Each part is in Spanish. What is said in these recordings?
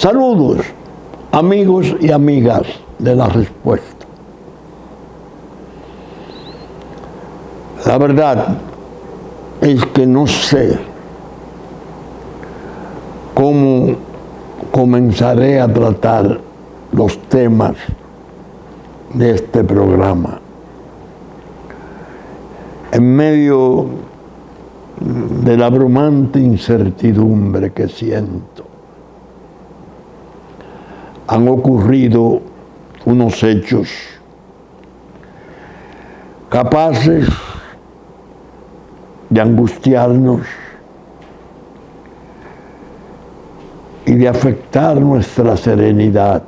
Saludos, amigos y amigas de La Respuesta. La verdad es que no sé cómo comenzaré a tratar los temas de este programa. En medio de la abrumante incertidumbre que siento, han ocurrido unos hechos capaces de angustiarnos y de afectar nuestra serenidad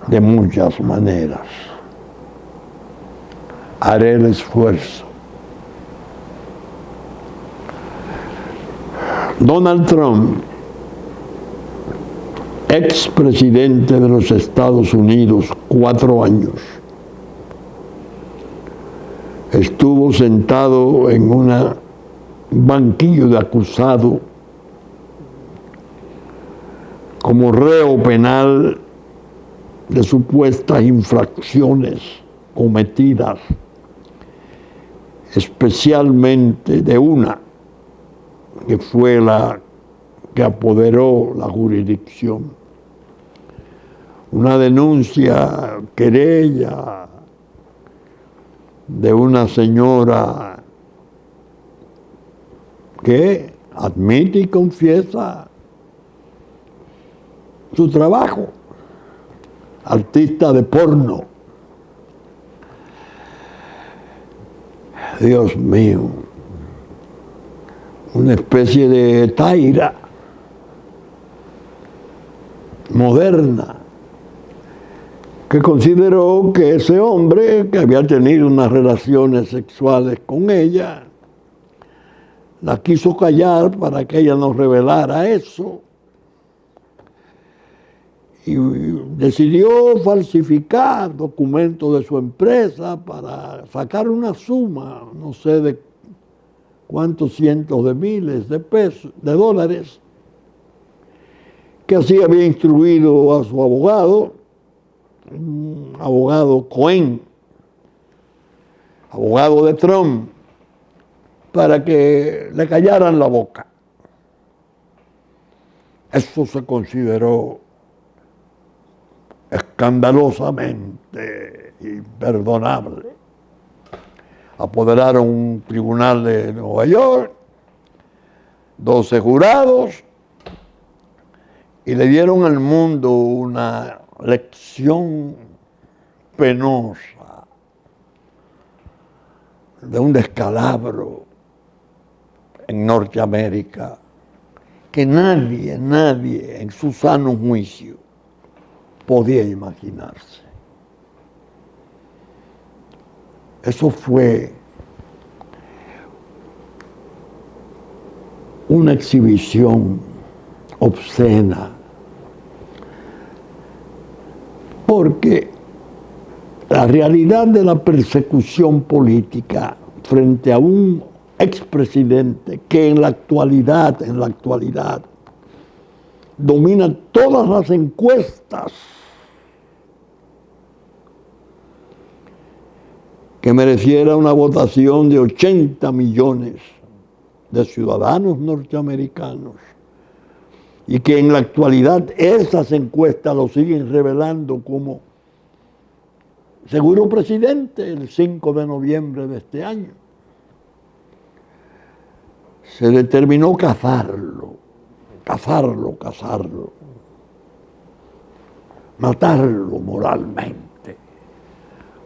de muchas maneras. Haré el esfuerzo. Donald Trump, expresidente de los Estados Unidos, 4 años, estuvo sentado en un banquillo de acusado como reo penal de supuestas infracciones cometidas, especialmente de una que fue la que apoderó la jurisdicción. Una denuncia, querella de una señora que admite y confiesa su trabajo, artista de porno. Dios mío, una especie de Taira moderna, que consideró que ese hombre que había tenido unas relaciones sexuales con ella, la quiso callar para que ella no revelara eso, y decidió falsificar documentos de su empresa para sacar una suma, no sé de cuántos cientos de miles de pesos, de dólares, que así había instruido a su abogado, un abogado Cohen, abogado de Trump, para que le callaran la boca. Eso se consideró escandalosamente imperdonable. Apoderaron un tribunal de Nueva York, 12 jurados, y le dieron al mundo una lección penosa de un descalabro en Norteamérica que nadie en su sano juicio podía imaginarse. Eso fue una exhibición obscena, porque la realidad de la persecución política frente a un expresidente que en la actualidad domina todas las encuestas, que mereciera una votación de 80 millones de ciudadanos norteamericanos, y que en la actualidad esas encuestas lo siguen revelando como seguro presidente el 5 de noviembre de este año. Se determinó cazarlo, matarlo moralmente,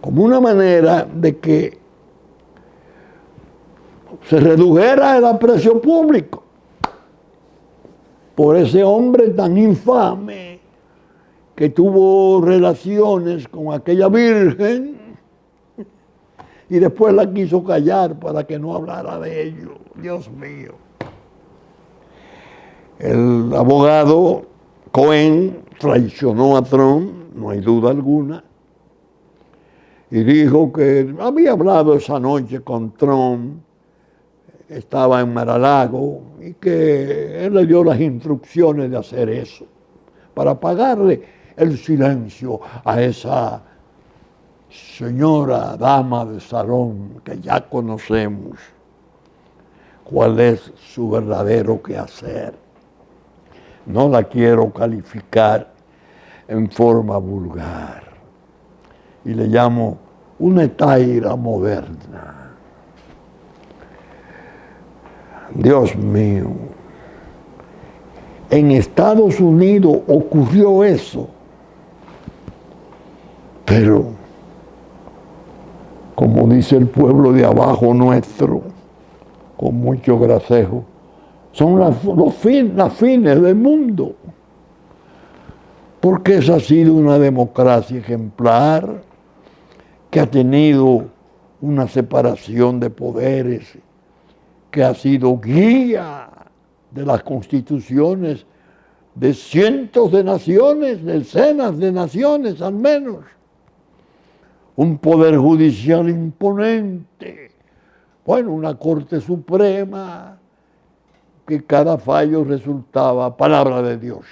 como una manera de que se redujera el aprecio público por ese hombre tan infame que tuvo relaciones con aquella virgen y después la quiso callar para que no hablara de ello. Dios mío. El abogado Cohen traicionó a Trump, no hay duda alguna, y dijo que había hablado esa noche con Trump estaba en Mar-a-Lago y que él le dio las instrucciones de hacer eso, para pagarle el silencio a esa señora dama de salón que ya conocemos cuál es su verdadero quehacer. No la quiero calificar en forma vulgar y le llamo una etaira moderna. Dios mío, en Estados Unidos ocurrió eso, pero como dice el pueblo de abajo nuestro, con mucho gracejo, son las fines del mundo, porque esa ha sido una democracia ejemplar que ha tenido una separación de poderes, que ha sido guía de las constituciones de cientos de naciones, decenas de naciones al menos. Un poder judicial imponente, bueno, una Corte Suprema que cada fallo resultaba palabra de Dios.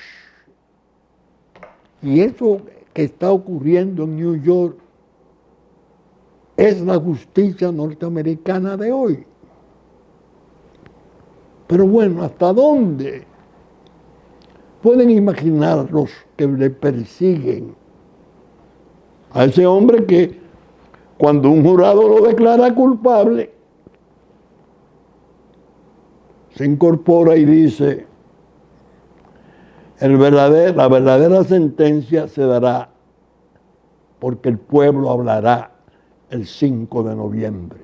Y eso que está ocurriendo en New York es la justicia norteamericana de hoy. Pero bueno, ¿hasta dónde pueden imaginar los que le persiguen a ese hombre que cuando un jurado lo declara culpable, se incorpora y dice, la verdadera sentencia se dará porque el pueblo hablará el 5 de noviembre.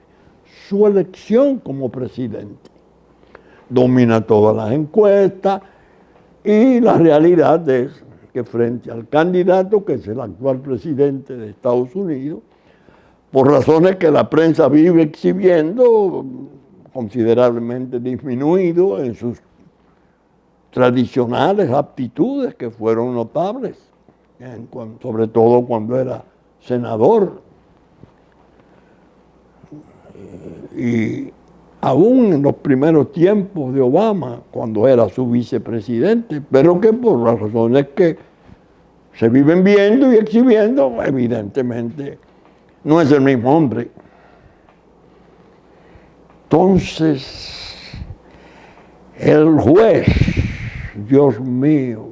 Su elección como presidente domina todas las encuestas y la realidad es que frente al candidato, que es el actual presidente de Estados Unidos, por razones que la prensa vive exhibiendo, considerablemente disminuido en sus tradicionales aptitudes que fueron notables, sobre todo cuando era senador. Y aún en los primeros tiempos de Obama, cuando era su vicepresidente, pero que por las razones que se viven viendo y exhibiendo, evidentemente no es el mismo hombre. Entonces, el juez, Dios mío,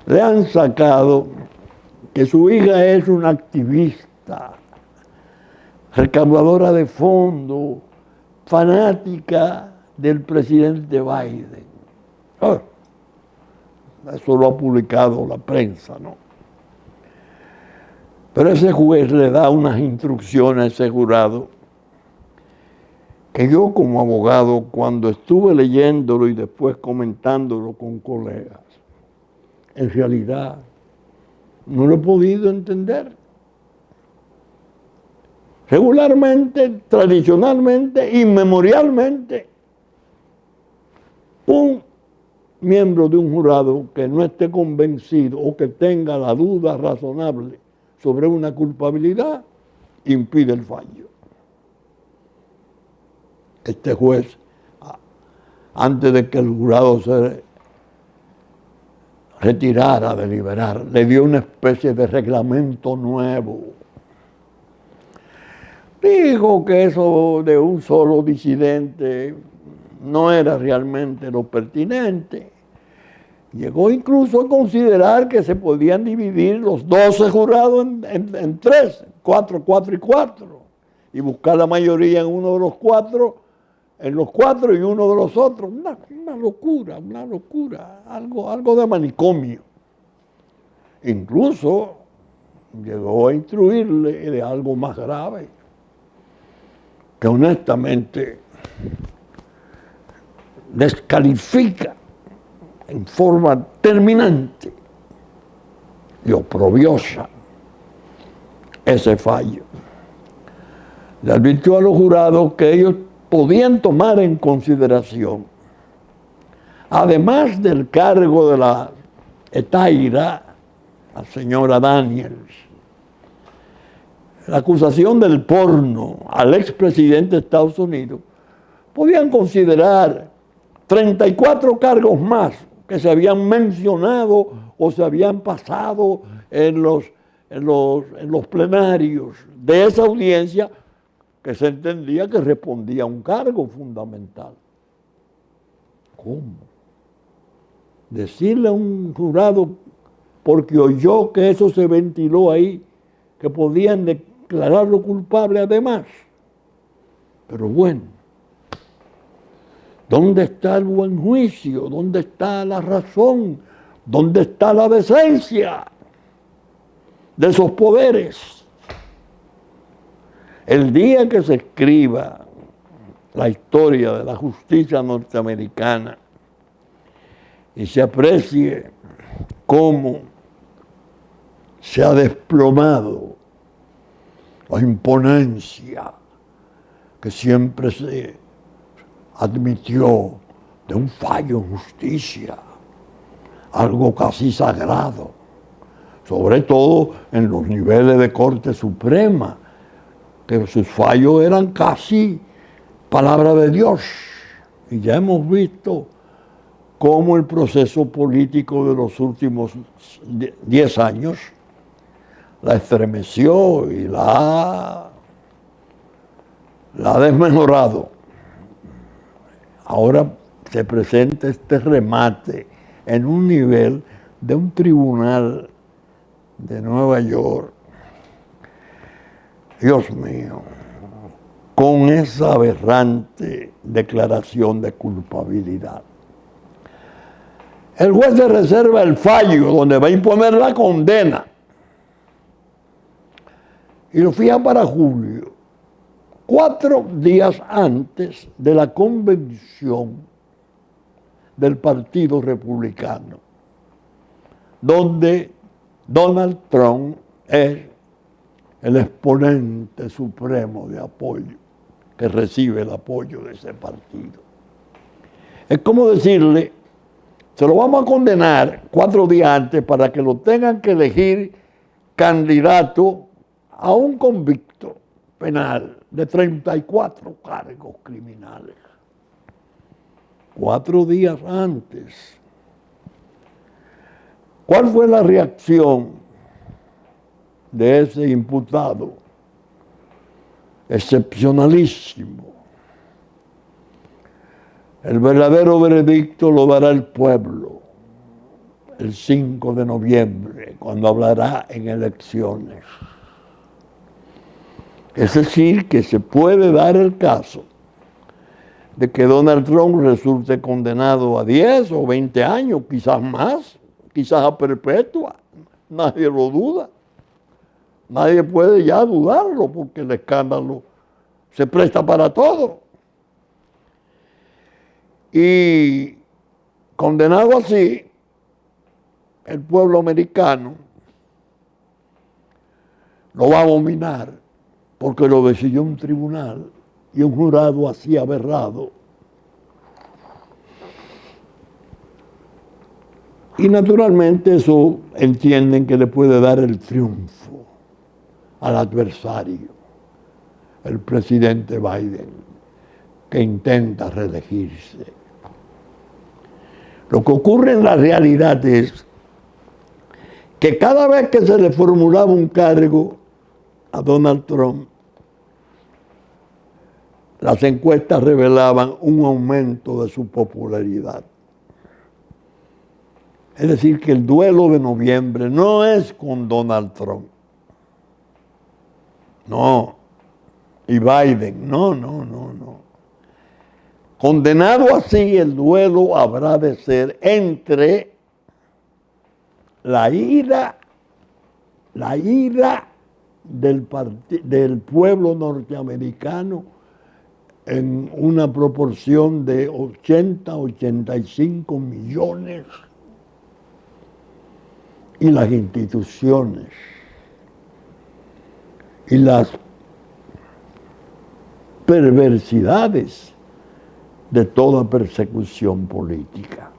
le han sacado que su hija es una activista, recaudadora de fondos, fanática del presidente Biden. Eso lo ha publicado la prensa, ¿no? Pero ese juez le da unas instrucciones a ese jurado que yo como abogado, cuando estuve leyéndolo y después comentándolo con colegas, en realidad no lo he podido entender. Regularmente, tradicionalmente, inmemorialmente, un miembro de un jurado que no esté convencido o que tenga la duda razonable sobre una culpabilidad, impide el fallo. Este juez, antes de que el jurado se retirara a deliberar, le dio una especie de reglamento nuevo. Dijo que eso de un solo disidente no era realmente lo pertinente. Llegó incluso a considerar que se podían dividir los 12 jurados en 3, 4, 4 y 4, y buscar la mayoría en uno de los 4, en los 4 y uno de los otros. Una locura, algo de manicomio. Incluso llegó a instruirle de algo más grave, que honestamente descalifica en forma terminante y oprobiosa ese fallo. Le advirtió a los jurados que ellos podían tomar en consideración, además del cargo de la etaira, la señora Daniels, la acusación del porno al expresidente de Estados Unidos, podían considerar 34 cargos más que se habían mencionado o se habían pasado en los plenarios de esa audiencia, que se entendía que respondía a un cargo fundamental. ¿Cómo? Decirle a un jurado, porque oyó que eso se ventiló ahí, que podían declararlo culpable además. Pero bueno, ¿dónde está el buen juicio? ¿Dónde está la razón? ¿Dónde está la decencia de esos poderes? El día que se escriba la historia de la justicia norteamericana y se aprecie cómo se ha desplomado la imponencia que siempre se admitió de un fallo en justicia, algo casi sagrado, sobre todo en los niveles de Corte Suprema, que sus fallos eran casi palabra de Dios. Y ya hemos visto cómo el proceso político de los últimos 10 años la estremeció y la ha desmejorado. Ahora se presenta este remate en un nivel de un tribunal de Nueva York. Dios mío, con esa aberrante declaración de culpabilidad. El juez se reserva el fallo donde va a imponer la condena y lo fija para julio, 4 días antes de la convención del Partido Republicano, donde Donald Trump es el exponente supremo de apoyo, que recibe el apoyo de ese partido. Es como decirle, se lo vamos a condenar 4 días antes para que lo tengan que elegir candidato a un convicto penal de 34 cargos criminales. 4 días antes. ¿Cuál fue la reacción de ese imputado excepcionalísimo? El verdadero veredicto lo dará el pueblo el 5 de noviembre, cuando hablará en elecciones. Es decir, que se puede dar el caso de que Donald Trump resulte condenado a 10 o 20 años, quizás más, quizás a perpetua. Nadie lo duda. Nadie puede ya dudarlo porque el escándalo se presta para todo. Y condenado así, el pueblo americano lo va a abominar porque lo decidió un tribunal y un jurado así aberrado. Y naturalmente eso entienden que le puede dar el triunfo al adversario, el presidente Biden, que intenta reelegirse. Lo que ocurre en la realidad es que cada vez que se le formulaba un cargo a Donald Trump, las encuestas revelaban un aumento de su popularidad. Es decir, que el duelo de noviembre no es con Donald Trump. No. Y Biden, no. Condenado así, el duelo habrá de ser entre la ira del pueblo norteamericano en una proporción de 85 millones y las instituciones y las perversidades de toda persecución política.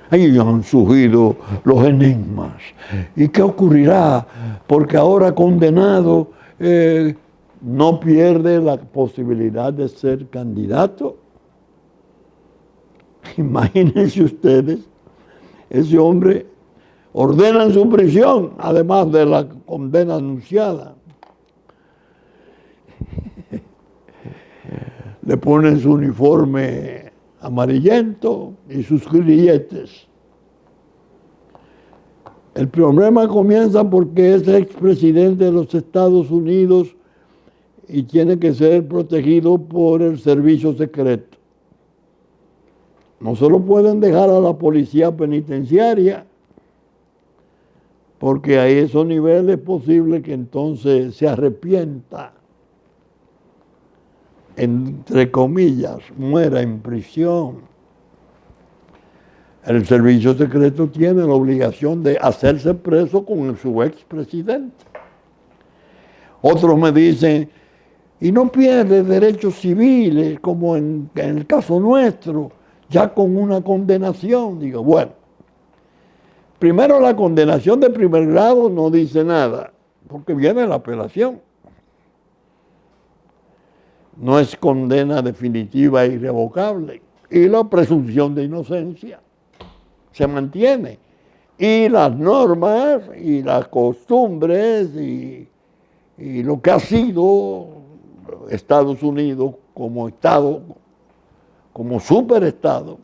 Ahí han surgido los enigmas. ¿Y qué ocurrirá? Porque ahora condenado no pierde la posibilidad de ser candidato. Imagínense ustedes, ese hombre ordena su prisión, además de la condena anunciada. Le ponen su uniforme amarillento y sus grilletes. El problema comienza porque es expresidente de los Estados Unidos y tiene que ser protegido por el servicio secreto. No se lo pueden dejar a la policía penitenciaria, porque a esos niveles es posible que entonces se arrepienta, entre comillas, muera en prisión. El servicio secreto tiene la obligación de hacerse preso con su expresidente. Otros me dicen, y no pierde derechos civiles, como en el caso nuestro, ya con una condenación. Digo, bueno, primero la condenación de primer grado no dice nada, porque viene la apelación. No es condena definitiva e irrevocable. Y la presunción de inocencia se mantiene. Y las normas y las costumbres y lo que ha sido Estados Unidos como Estado, como superestado,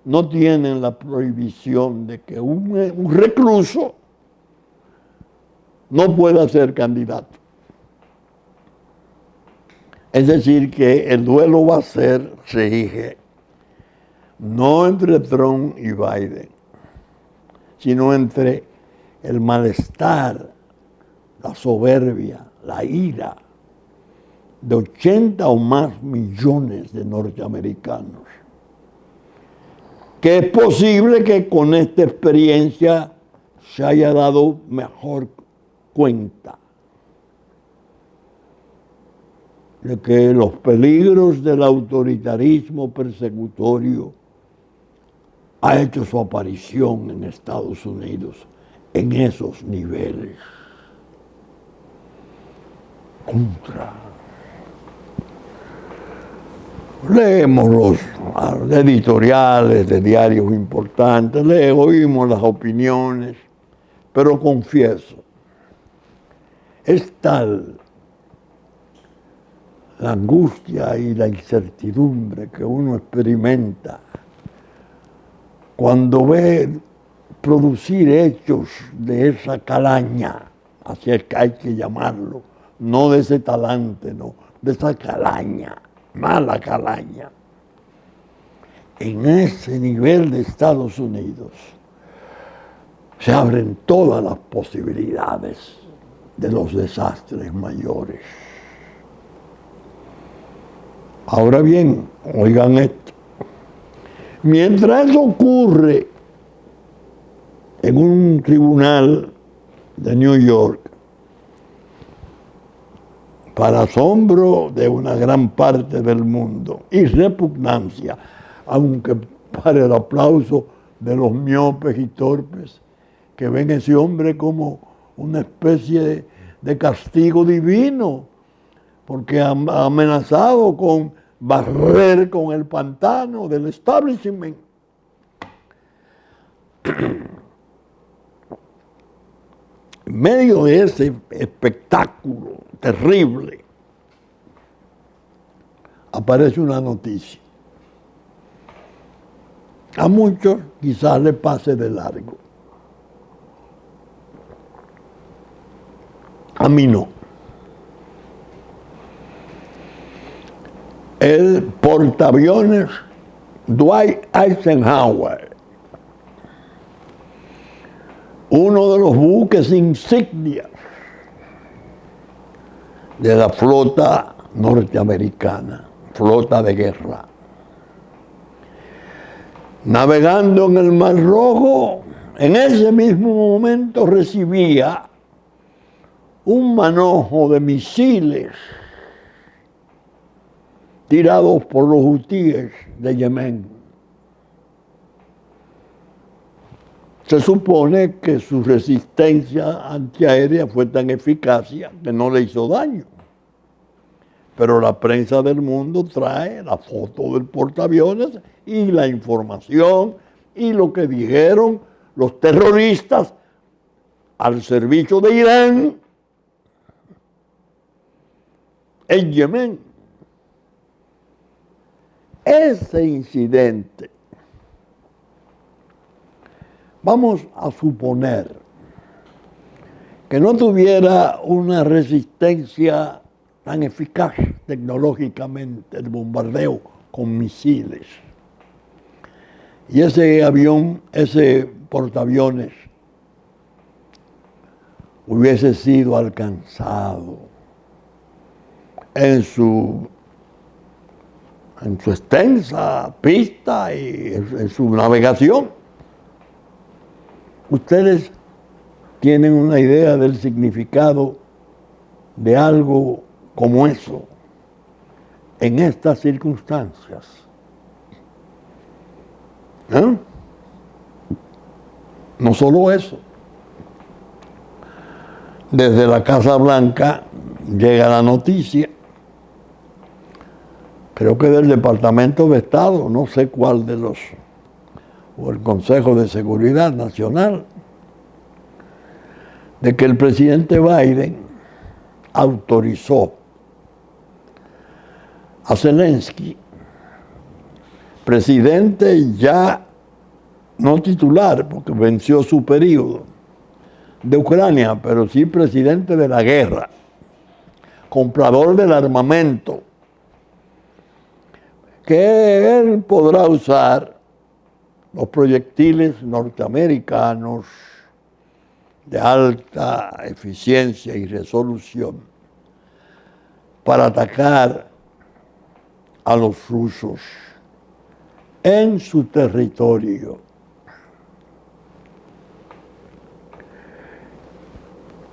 no tienen la prohibición de que un recluso no pueda ser candidato. Es decir, que el duelo va a ser, se dije, no entre Trump y Biden, sino entre el malestar, la soberbia, la ira de 80 o más millones de norteamericanos, que es posible que con esta experiencia se haya dado mejor cuenta de que los peligros del autoritarismo persecutorio ha hecho su aparición en Estados Unidos en esos niveles. Leemos los editoriales de diarios importantes, oímos las opiniones, pero confieso, es tal la angustia y la incertidumbre que uno experimenta cuando ve producir hechos de esa calaña, así es que hay que llamarlo, no de ese talante, no, de esa calaña, mala calaña, en ese nivel de Estados Unidos, se abren todas las posibilidades de los desastres mayores. Ahora bien, oigan esto, mientras eso ocurre en un tribunal de New York, para asombro de una gran parte del mundo y repugnancia, aunque para el aplauso de los miopes y torpes que ven a ese hombre como una especie de castigo divino, porque ha amenazado con barrer con el pantano del establishment. En medio de ese espectáculo terrible, aparece una noticia. A muchos quizás le pase de largo. A mí no. El portaaviones Dwight Eisenhower, uno de los buques insignias de la flota norteamericana, flota de guerra, navegando en el Mar Rojo, en ese mismo momento recibía un manojo de misiles tirados por los hutíes de Yemen. Se supone que su resistencia antiaérea fue tan eficaz que no le hizo daño. Pero la prensa del mundo trae la foto del portaaviones y la información y lo que dijeron los terroristas al servicio de Irán en Yemen. Ese incidente, vamos a suponer que no tuviera una resistencia tan eficaz tecnológicamente el bombardeo con misiles. Y ese avión, ese portaaviones, hubiese sido alcanzado en su extensa pista y en su navegación. Ustedes tienen una idea del significado de algo como eso en estas circunstancias. ¿Eh? No solo eso. Desde la Casa Blanca llega la noticia, creo que del Departamento de Estado, no sé cuál de los, o el Consejo de Seguridad Nacional, de que el presidente Biden autorizó a Zelensky, presidente ya no titular, porque venció su periodo, de Ucrania, pero sí presidente de la guerra, comprador del armamento, que él podrá usar los proyectiles norteamericanos de alta eficiencia y resolución para atacar a los rusos en su territorio.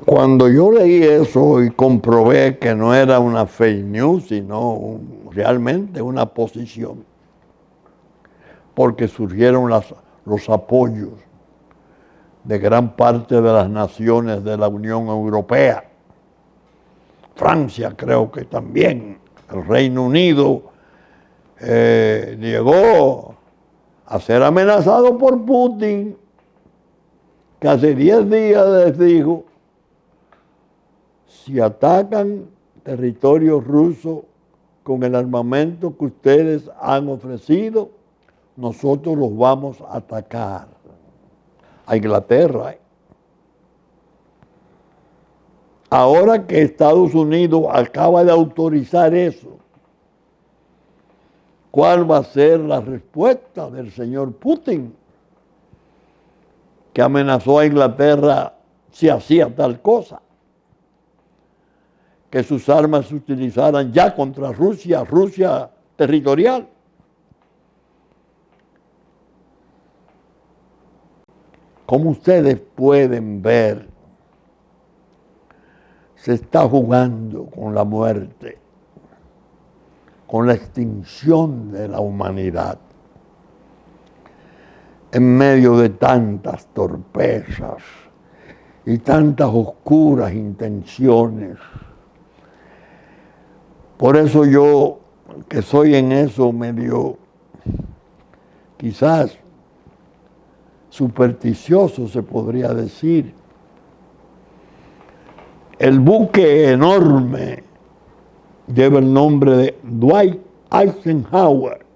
Cuando yo leí eso y comprobé que no era una fake news, sino realmente una posición, porque surgieron los apoyos de gran parte de las naciones de la Unión Europea, Francia creo que también, el Reino Unido llegó a ser amenazado por Putin, que hace 10 días les dijo: si atacan territorio ruso con el armamento que ustedes han ofrecido, nosotros los vamos a atacar. A Inglaterra. Ahora que Estados Unidos acaba de autorizar eso, ¿cuál va a ser la respuesta del señor Putin, que amenazó a Inglaterra si hacía tal cosa? Que sus armas se utilizaran ya contra Rusia, Rusia territorial. Como ustedes pueden ver, se está jugando con la muerte, con la extinción de la humanidad, en medio de tantas torpezas y tantas oscuras intenciones. Por eso yo, que soy en eso medio, quizás supersticioso se podría decir, el buque enorme lleva el nombre de Dwight Eisenhower,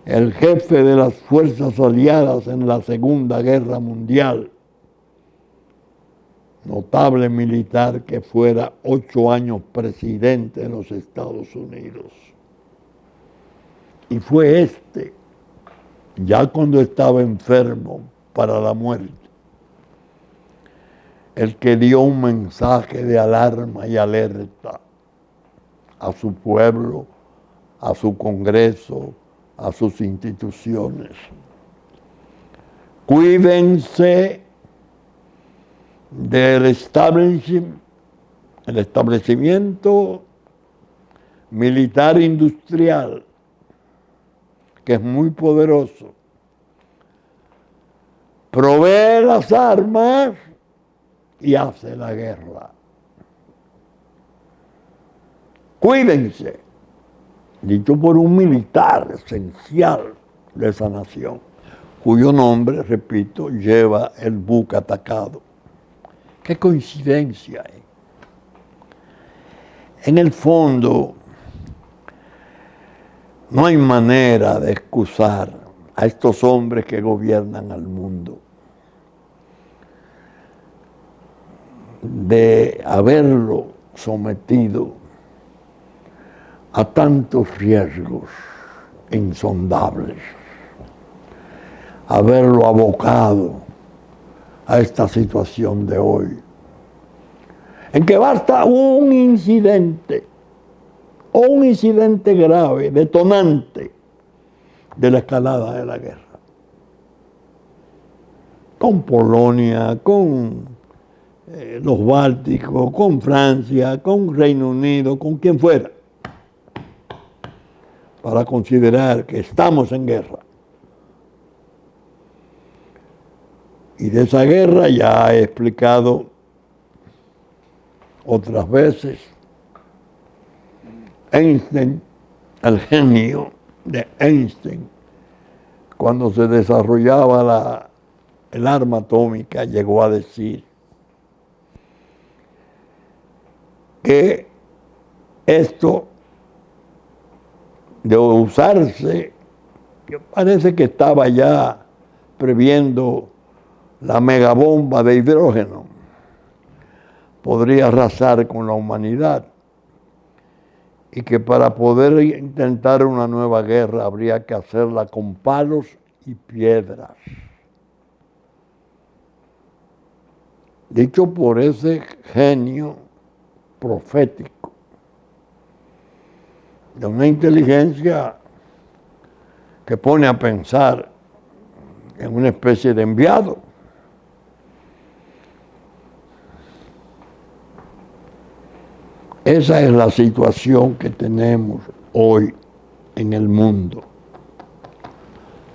el jefe de las fuerzas aliadas en la Segunda Guerra Mundial, notable militar que fuera 8 años presidente de los Estados Unidos. Y fue ya cuando estaba enfermo para la muerte, el que dio un mensaje de alarma y alerta a su pueblo, a su Congreso, a sus instituciones. Cuídense del establecimiento militar industrial, que es muy poderoso. Provee las armas y hace la guerra. cuídense, dicho por un militar esencial de esa nación, cuyo nombre, repito, lleva el buque atacado. Qué coincidencia. En el fondo, no hay manera de excusar a estos hombres que gobiernan al mundo de haberlo sometido a tantos riesgos insondables, haberlo abocado a esta situación de hoy, en que basta un incidente grave, detonante de la escalada de la guerra, con Polonia, con los Bálticos, con Francia, con Reino Unido, con quien fuera, para considerar que estamos en guerra. Y de esa guerra ya he explicado otras veces. Einstein, el genio de Einstein, cuando se desarrollaba el arma atómica, llegó a decir que esto de usarse, que parece que estaba ya previendo la megabomba de hidrógeno, podría arrasar con la humanidad, y que para poder intentar una nueva guerra habría que hacerla con palos y piedras. Dicho por ese genio profético, de una inteligencia que pone a pensar en una especie de enviado. Esa es la situación que tenemos hoy en el mundo.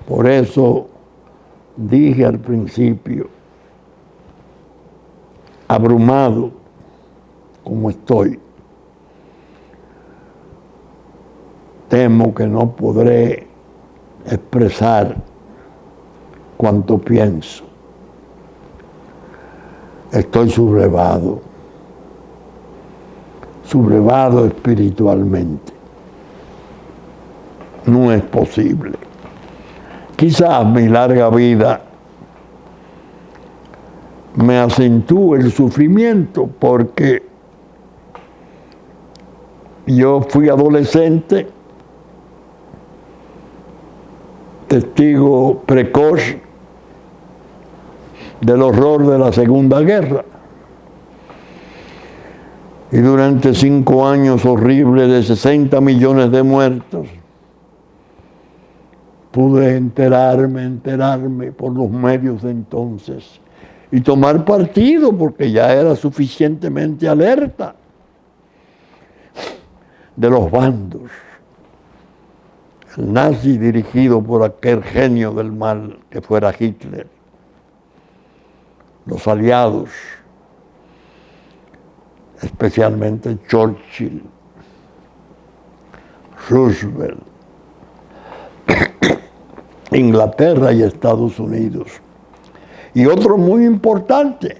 Por eso dije al principio, abrumado como estoy, temo que no podré expresar cuanto pienso. Estoy sublevado espiritualmente. No es posible. Quizás mi larga vida me acentúe el sufrimiento, porque yo fui adolescente, testigo precoz del horror de la Segunda Guerra. Y durante 5 años horribles de 60 millones de muertos, pude enterarme por los medios de entonces y tomar partido, porque ya era suficientemente alerta de los bandos. El nazi dirigido por aquel genio del mal que fuera Hitler, los aliados, especialmente Churchill, Roosevelt, Inglaterra y Estados Unidos. Y otro muy importante,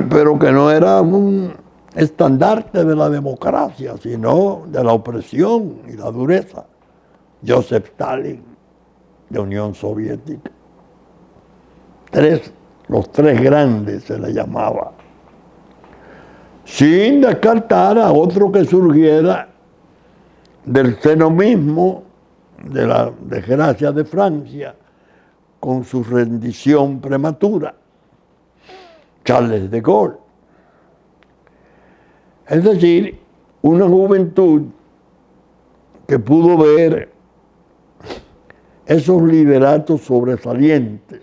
pero que no era un estandarte de la democracia, sino de la opresión y la dureza, Joseph Stalin, de Unión Soviética. Los tres grandes se le llamaba, sin descartar a otro que surgiera del seno mismo de la desgracia de Francia, con su rendición prematura, Charles de Gaulle. Es decir, una juventud que pudo ver esos lideratos sobresalientes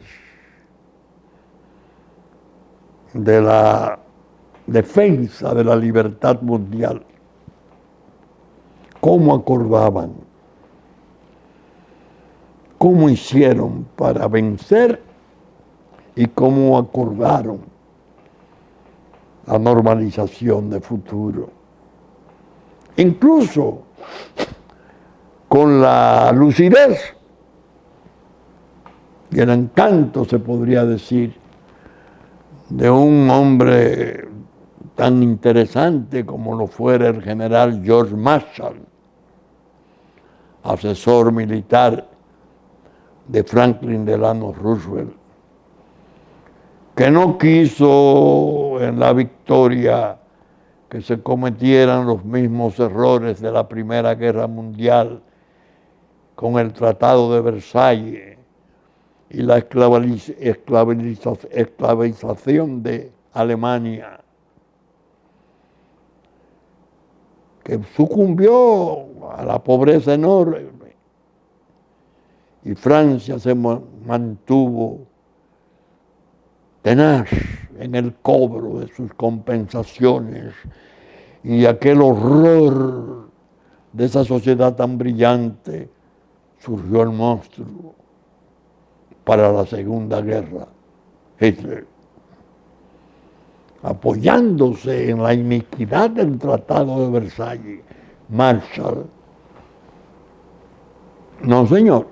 de la defensa de la libertad mundial, cómo acordaban, cómo hicieron para vencer y cómo acordaron la normalización de futuro. incluso con la lucidez y el encanto, se podría decir, de un hombre tan interesante como lo fuera el general George Marshall, asesor militar de Franklin Delano Roosevelt, que no quiso en la victoria que se cometieran los mismos errores de la Primera Guerra Mundial con el Tratado de Versalles y la esclavización de Alemania, que sucumbió a la pobreza enorme, y Francia se mantuvo tenaz en el cobro de sus compensaciones, y aquel horror de esa sociedad tan brillante surgió el monstruo para la Segunda Guerra, Hitler, apoyándose en la iniquidad del Tratado de Versalles. Marshall, no señor,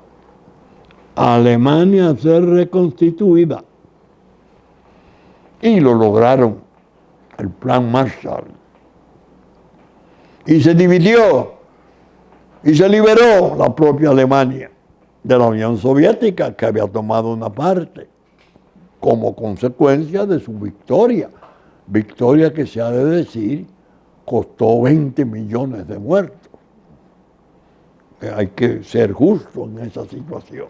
Alemania ser reconstituida, y lo lograron, el plan Marshall, y se dividió y se liberó la propia Alemania de la Unión Soviética, que había tomado una parte como consecuencia de su victoria que, se ha de decir, costó 20 millones de muertos. Hay que ser justo en esa situación.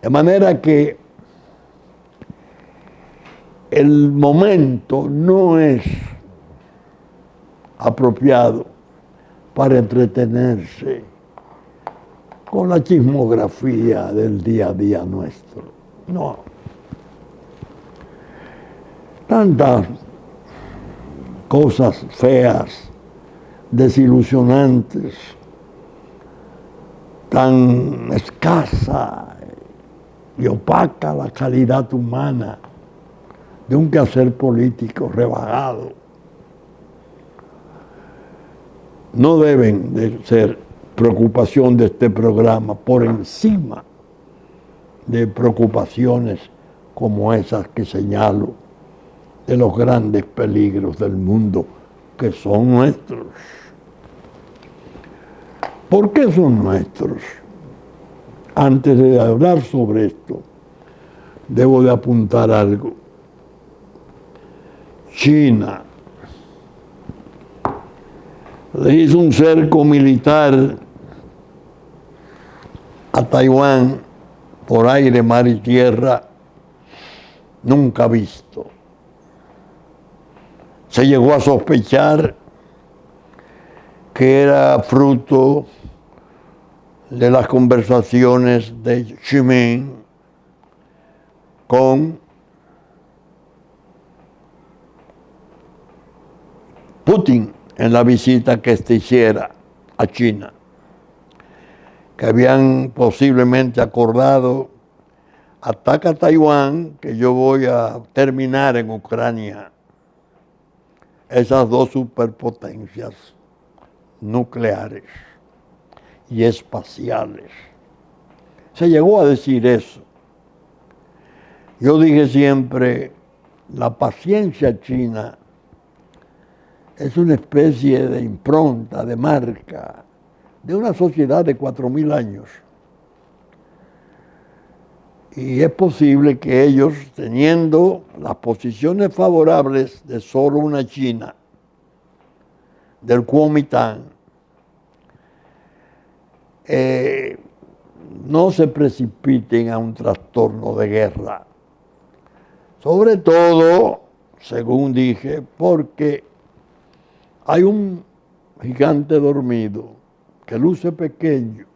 De manera que el momento no es apropiado para entretenerse con la chismografía del día a día nuestro. No. Tantas cosas feas, desilusionantes, tan escasa y opaca la calidad humana de un quehacer político rebajado, no deben de ser preocupación de este programa por encima de preocupaciones como esas que señalo, de los grandes peligros del mundo que son nuestros. ¿Por qué son nuestros? Antes de hablar sobre esto, debo de apuntar algo. China le hizo un cerco militar a Taiwán por aire, mar y tierra nunca visto. Se llegó a sospechar que era fruto de las conversaciones de Xi Jinping con Putin en la visita que éste hiciera a China, que habían posiblemente acordado: ataca a Taiwán, que yo voy a terminar en Ucrania. Esas dos superpotencias nucleares y espaciales. Se llegó a decir eso. Yo dije siempre, la paciencia china es una especie de impronta, de marca, de una sociedad de 4.000 años. Y es posible que ellos, teniendo las posiciones favorables de solo una China, del Kuomintang, no se precipiten a un trastorno de guerra. Sobre todo, según dije, porque hay un gigante dormido que luce pequeño,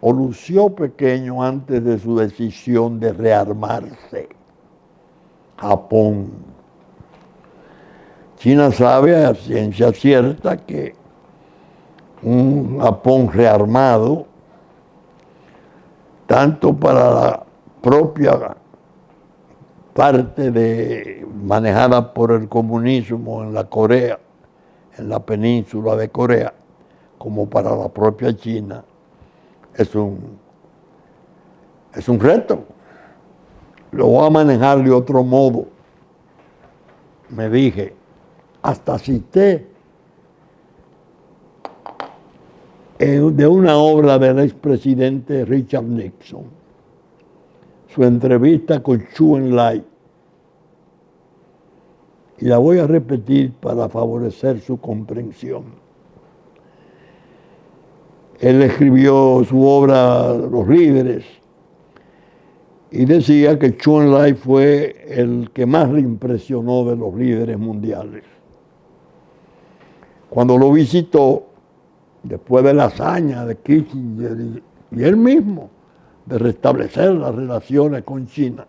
o lució pequeño antes de su decisión de rearmarse. Japón. China sabe a ciencia cierta que un Japón rearmado, tanto para la propia parte manejada por el comunismo en la Corea en la península de Corea, como para la propia China, es un reto. Lo voy a manejar de otro modo. Me dije, hasta cité de una obra del expresidente Richard Nixon, su entrevista con Zhou Enlai, y la voy a repetir para favorecer su comprensión. Él escribió su obra Los líderes y decía que Zhou Enlai fue el que más le impresionó de los líderes mundiales. Cuando lo visitó, después de la hazaña de Kissinger y él mismo de restablecer las relaciones con China,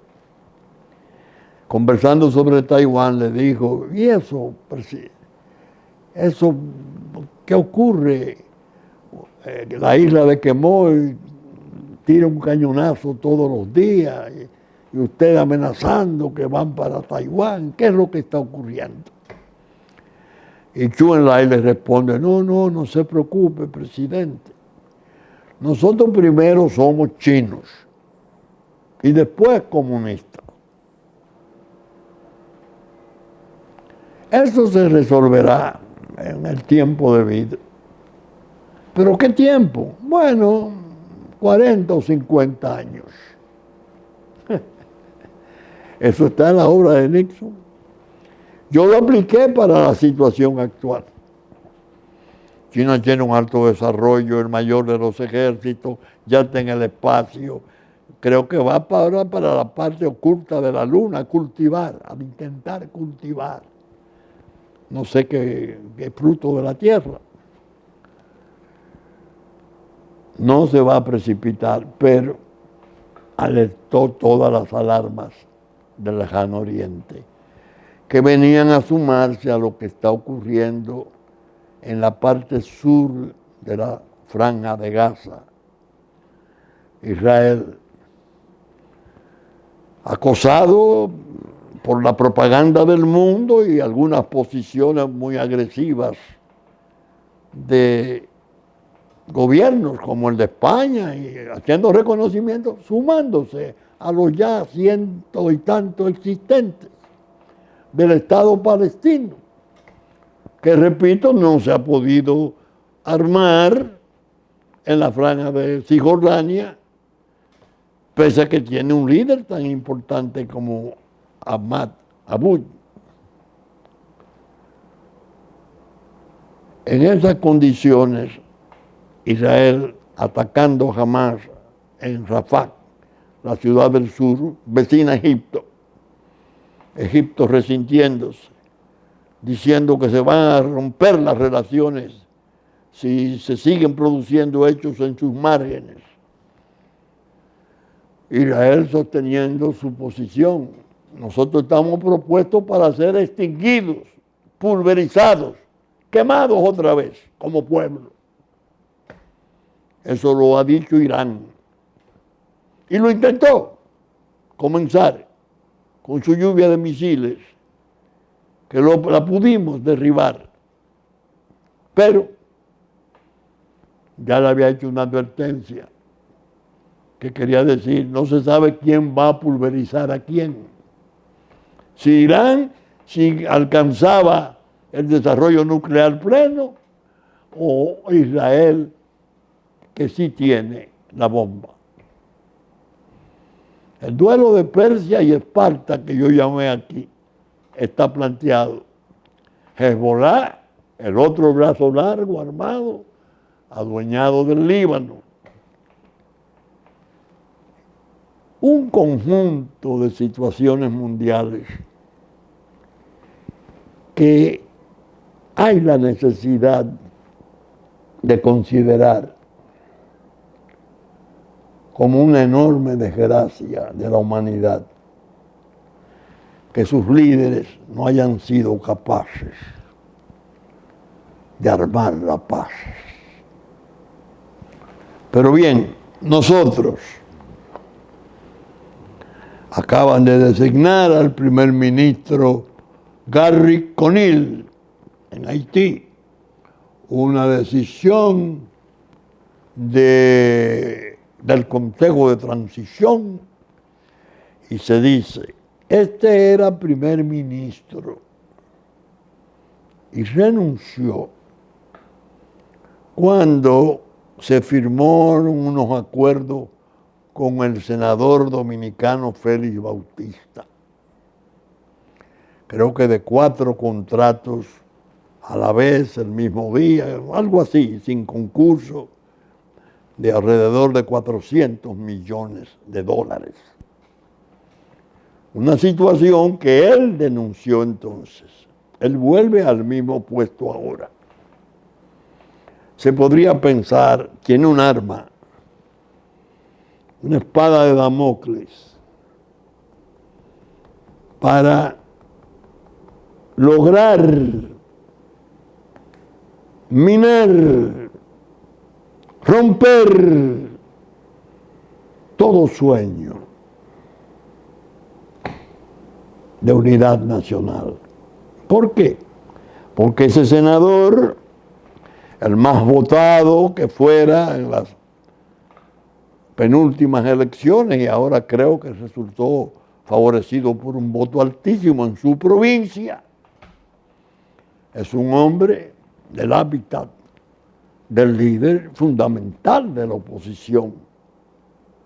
conversando sobre Taiwán, le dijo, ¿y eso qué ocurre? La isla de Quemoy tira un cañonazo todos los días y usted amenazando que van para Taiwán. ¿Qué es lo que está ocurriendo? Y Zhou Enlai le responde, no se preocupe, presidente. Nosotros primero somos chinos y después comunistas. Eso se resolverá en el tiempo debido. ¿Pero qué tiempo? Bueno, 40 o 50 años. Eso está en la obra de Nixon. Yo lo apliqué para la situación actual. China tiene un alto desarrollo, el mayor de los ejércitos, ya está en el espacio. Creo que va para la parte oculta de la luna, a cultivar, a intentar cultivar. No sé qué fruto de la tierra. No se va a precipitar, pero alertó todas las alarmas del lejano oriente, que venían a sumarse a lo que está ocurriendo en la parte sur de la Franja de Gaza. Israel, acosado por la propaganda del mundo y algunas posiciones muy agresivas de gobiernos como el de España, y haciendo reconocimiento, sumándose a los ya cientos y tantos existentes del Estado palestino, que repito, no se ha podido armar en la franja de Cisjordania, pese a que tiene un líder tan importante como Ahmad Abbas. En esas condiciones, Israel atacando Hamas en Rafah, la ciudad del sur, vecina a Egipto, Egipto resintiéndose, diciendo que se van a romper las relaciones si se siguen produciendo hechos en sus márgenes. Israel sosteniendo su posición. Nosotros estamos propuestos para ser extinguidos, pulverizados, quemados otra vez como pueblo. Eso lo ha dicho Irán. Y lo intentó comenzar con su lluvia de misiles, que la pudimos derribar. Pero ya le había hecho una advertencia que quería decir, no se sabe quién va a pulverizar a quién. Si Irán si alcanzaba el desarrollo nuclear pleno, o Israel, que sí tiene la bomba. El duelo de Persia y Esparta, que yo llamé aquí, está planteado. Hezbollah, el otro brazo largo, armado, adueñado del Líbano. Un conjunto de situaciones mundiales que hay la necesidad de considerar como una enorme desgracia de la humanidad que sus líderes no hayan sido capaces de armar la paz. Pero bien, nosotros acaban de designar al primer ministro Gary Conille en Haití, una decisión del Consejo de Transición y se dice, este era primer ministro y renunció cuando se firmaron unos acuerdos con el senador dominicano Félix Bautista. Creo que de 4 contratos a la vez, el mismo día, algo así, sin concurso, de alrededor de 400 millones de dólares. Una situación que él denunció entonces. Él vuelve al mismo puesto ahora. Se podría pensar, tiene un arma, una espada de Damocles, para lograr minar, romper todo sueño de unidad nacional. ¿Por qué? Porque ese senador, el más votado que fuera en las penúltimas elecciones, y ahora creo que resultó favorecido por un voto altísimo en su provincia, es un hombre del hábitat del líder fundamental de la oposición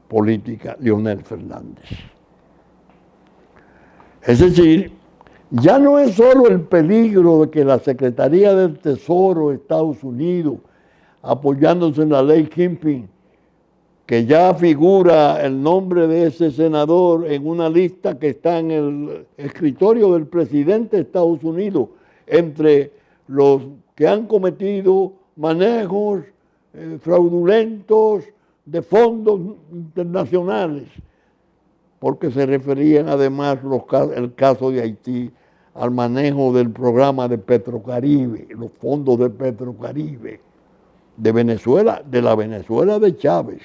política, Leonel Fernández. Es decir, ya no es solo el peligro de que la Secretaría del Tesoro de Estados Unidos, apoyándose en la ley Kempton, que ya figura el nombre de ese senador en una lista que está en el escritorio del presidente de Estados Unidos, entre los que han cometido manejos fraudulentos de fondos internacionales, porque se referían además el caso de Haití al manejo del programa de Petrocaribe, los fondos de Petrocaribe, de Venezuela, de la Venezuela de Chávez,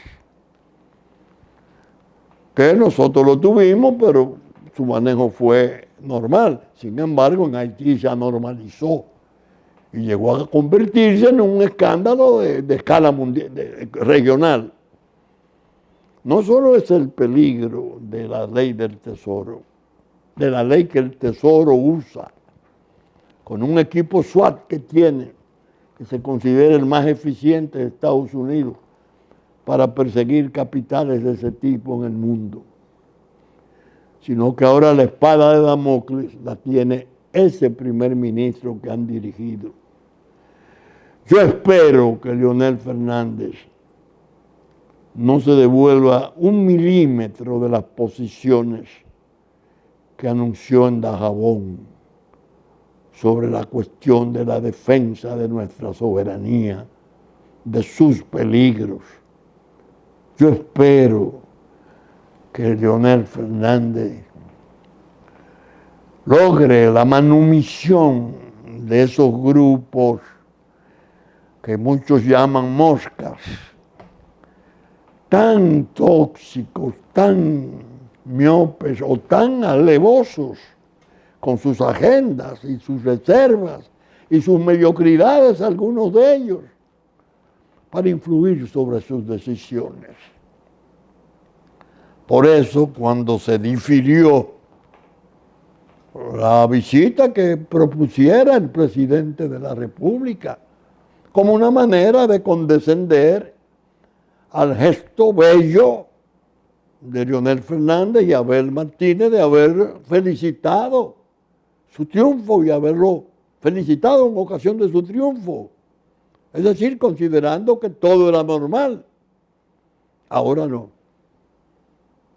que nosotros lo tuvimos, pero su manejo fue normal. Sin embargo, en Haití se normalizó y llegó a convertirse en un escándalo de escala mundial, regional. No solo es el peligro de la ley del Tesoro, de la ley que el Tesoro usa, con un equipo SWAT que tiene, que se considera el más eficiente de Estados Unidos para perseguir capitales de ese tipo en el mundo, sino que ahora la espada de Damocles la tiene ese primer ministro que han dirigido. Yo espero que Leonel Fernández no se devuelva 1 milímetro de las posiciones que anunció en Dajabón sobre la cuestión de la defensa de nuestra soberanía, de sus peligros. Yo espero que Leonel Fernández logre la manumisión de esos grupos que muchos llaman moscas, tan tóxicos, tan miopes o tan alevosos con sus agendas y sus reservas y sus mediocridades, algunos de ellos, para influir sobre sus decisiones. Por eso, cuando se difirió la visita que propusiera el presidente de la República, como una manera de condescender al gesto bello de Leonel Fernández y Abel Martínez de haber felicitado su triunfo y haberlo felicitado en ocasión de su triunfo. Es decir, considerando que todo era normal. Ahora no.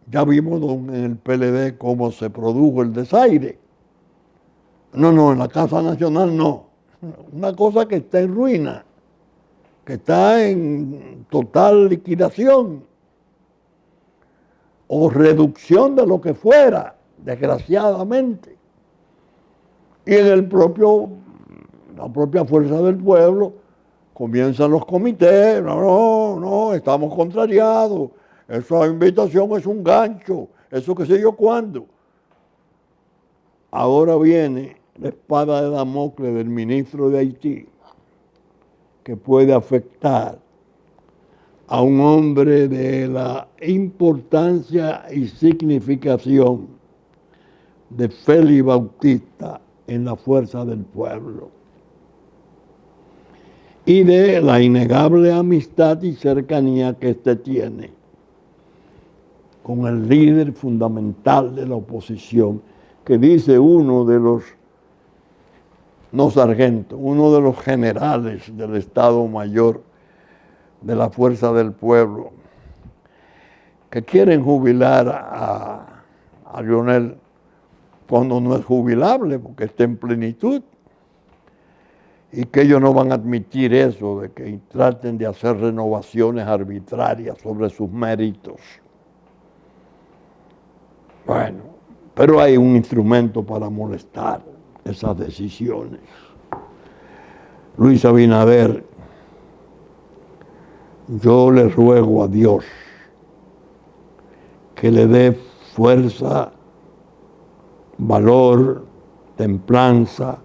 Ya vimos en el PLD cómo se produjo el desaire. No, en la Casa Nacional no. Una cosa que está en ruina, que está en total liquidación o reducción de lo que fuera, desgraciadamente. Y en la propia fuerza del pueblo comienzan los comités, no, estamos contrariados, esa invitación es un gancho, eso qué sé yo cuándo. Ahora viene la espada de Damocles del ministro de Haití, que puede afectar a un hombre de la importancia y significación de Félix Bautista en la fuerza del pueblo y de la innegable amistad y cercanía que éste tiene con el líder fundamental de la oposición, que dice uno de los, no sargentos, uno de los generales del Estado Mayor de la Fuerza del Pueblo, que quieren jubilar a Leonel cuando no es jubilable, porque está en plenitud, y que ellos no van a admitir eso, de que traten de hacer renovaciones arbitrarias sobre sus méritos. Bueno, pero hay un instrumento para molestar esas decisiones. Luis Abinader, yo le ruego a Dios que le dé fuerza, valor, templanza,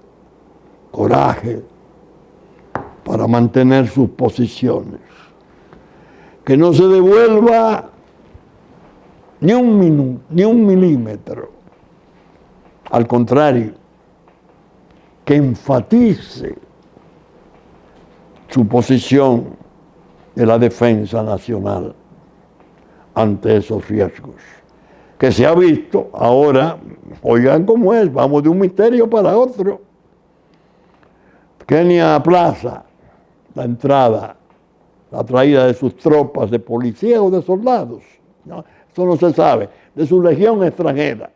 coraje para mantener sus posiciones. Que no se devuelva ni un minuto, ni un milímetro. Al contrario, que enfatice su posición de la defensa nacional ante esos riesgos. Que se ha visto ahora, oigan cómo es, vamos de un misterio para otro. Kenia aplaza la entrada, la traída de sus tropas de policía o de soldados, ¿no? Eso no se sabe, de su legión extranjera.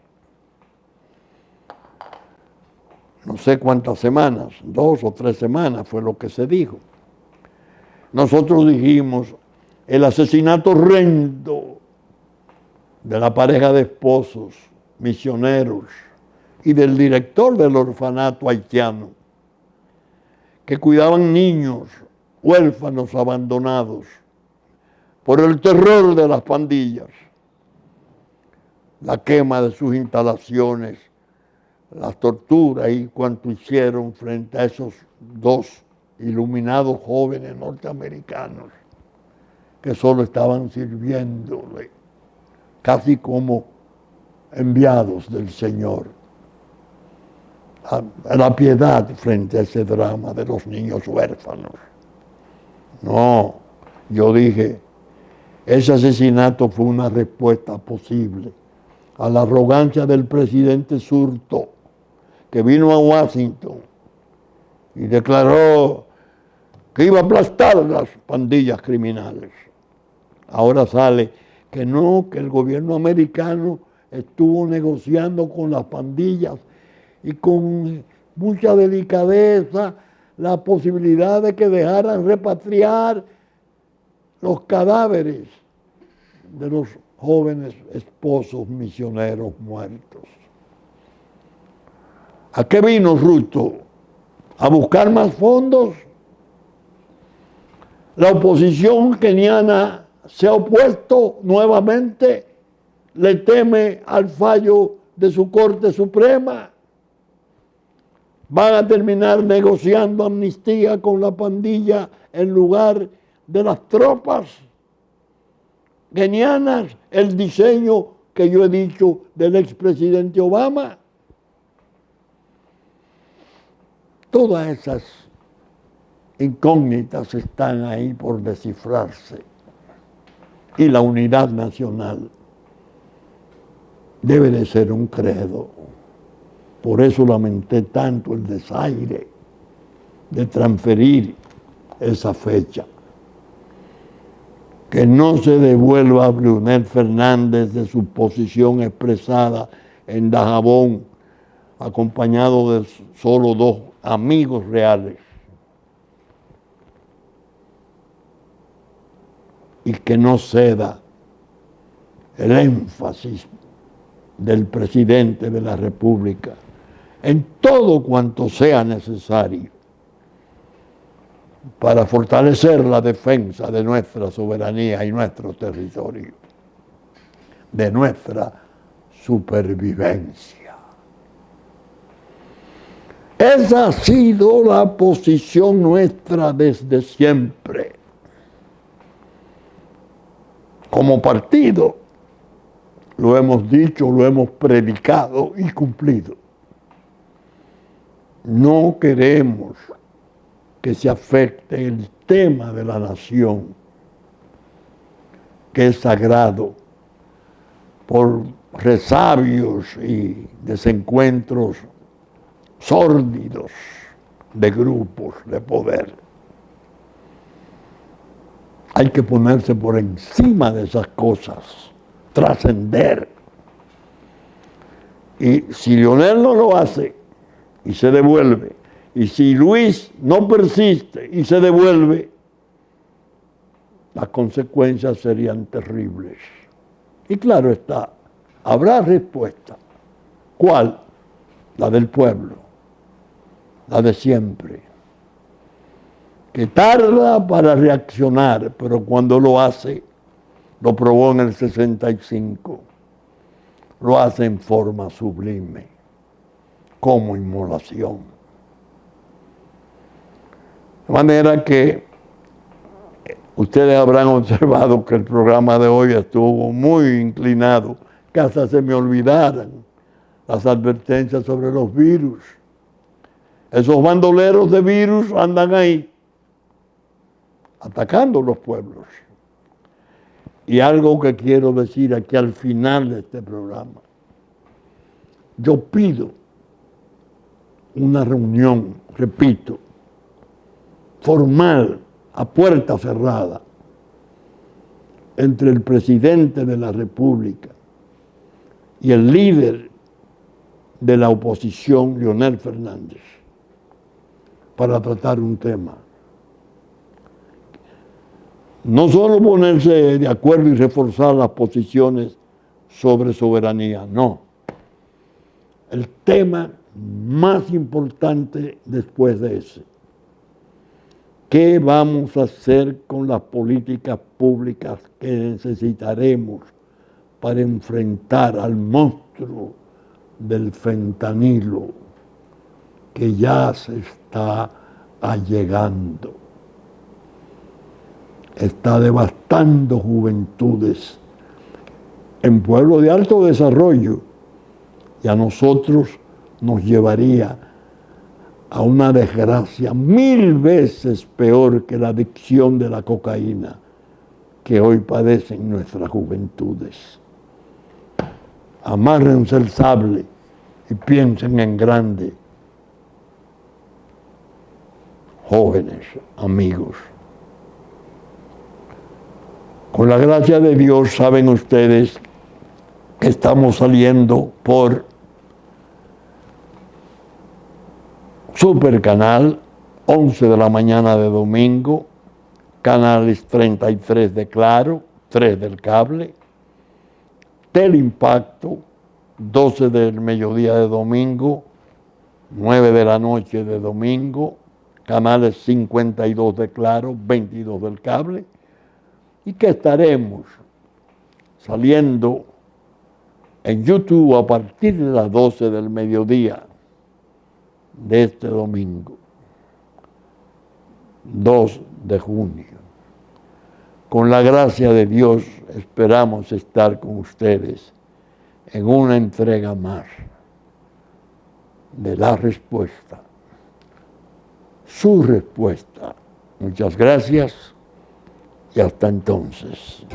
No sé cuántas semanas, 2 o 3 semanas fue lo que se dijo. Nosotros dijimos el asesinato horrendo de la pareja de esposos misioneros y del director del orfanato haitiano, que cuidaban niños huérfanos abandonados por el terror de las pandillas, la quema de sus instalaciones, las torturas y cuanto hicieron frente a esos 2 iluminados jóvenes norteamericanos que solo estaban sirviéndole, casi como enviados del Señor. La piedad frente a ese drama de los niños huérfanos. No, yo dije, ese asesinato fue una respuesta posible a la arrogancia del presidente Surto, que vino a Washington y declaró que iba a aplastar las pandillas criminales. Ahora sale que no, que el gobierno americano estuvo negociando con las pandillas y con mucha delicadeza la posibilidad de que dejaran repatriar los cadáveres de los jóvenes esposos misioneros muertos. ¿A qué vino Ruto? ¿A buscar más fondos? La oposición keniana se ha opuesto nuevamente, le teme al fallo de su Corte Suprema. Van a terminar negociando amnistía con la pandilla en lugar de las tropas kenianas, el diseño que yo he dicho del expresidente Obama. Todas esas incógnitas están ahí por descifrarse. Y la unidad nacional debe de ser un credo. Por eso lamenté tanto el desaire de transferir esa fecha. Que no se devuelva a Leonel Fernández de su posición expresada en Dajabón, acompañado de solo 2 amigos reales. Y que no ceda el énfasis del presidente de la República en todo cuanto sea necesario para fortalecer la defensa de nuestra soberanía y nuestro territorio, de nuestra supervivencia. Esa ha sido la posición nuestra desde siempre. Como partido, lo hemos dicho, lo hemos predicado y cumplido. No queremos que se afecte el tema de la nación, que es sagrado, por resabios y desencuentros sórdidos de grupos de poder. Hay que ponerse por encima de esas cosas, trascender. Y si Leonel no lo hace y se devuelve, y si Luis no persiste y se devuelve, las consecuencias serían terribles. Y claro está, habrá respuesta. ¿Cuál? La del pueblo, la de siempre, que tarda para reaccionar, pero cuando lo hace, lo probó en el 65, lo hace en forma sublime, como inmolación. De manera que ustedes habrán observado que el programa de hoy estuvo muy inclinado, que hasta se me olvidaran las advertencias sobre los virus. Esos bandoleros de virus andan ahí, atacando los pueblos. Y algo que quiero decir aquí al final de este programa. Yo pido una reunión, repito, formal, a puerta cerrada, entre el presidente de la República y el líder de la oposición, Leonel Fernández, para tratar un tema. No solo ponerse de acuerdo y reforzar las posiciones sobre soberanía, no. El tema más importante después de ese. ¿Qué vamos a hacer con las políticas públicas que necesitaremos para enfrentar al monstruo del fentanilo que ya se está allegando? Está devastando juventudes en pueblos de alto desarrollo y a nosotros nos llevaría a una desgracia 1000 veces peor que la adicción de la cocaína que hoy padecen nuestras juventudes. Amárrense el sable y piensen en grande, jóvenes, amigos. Con la gracia de Dios, saben ustedes que estamos saliendo por Supercanal, 11 de la mañana de domingo, canales 33 de Claro, 3 del cable, Teleimpacto, 12 del mediodía de domingo, 9 de la noche de domingo, canales 52 de Claro, 22 del cable, y que estaremos saliendo en YouTube a partir de las 12 del mediodía de este domingo, 2 de junio. Con la gracia de Dios esperamos estar con ustedes en una entrega más de la respuesta, su respuesta. Muchas gracias y hasta entonces.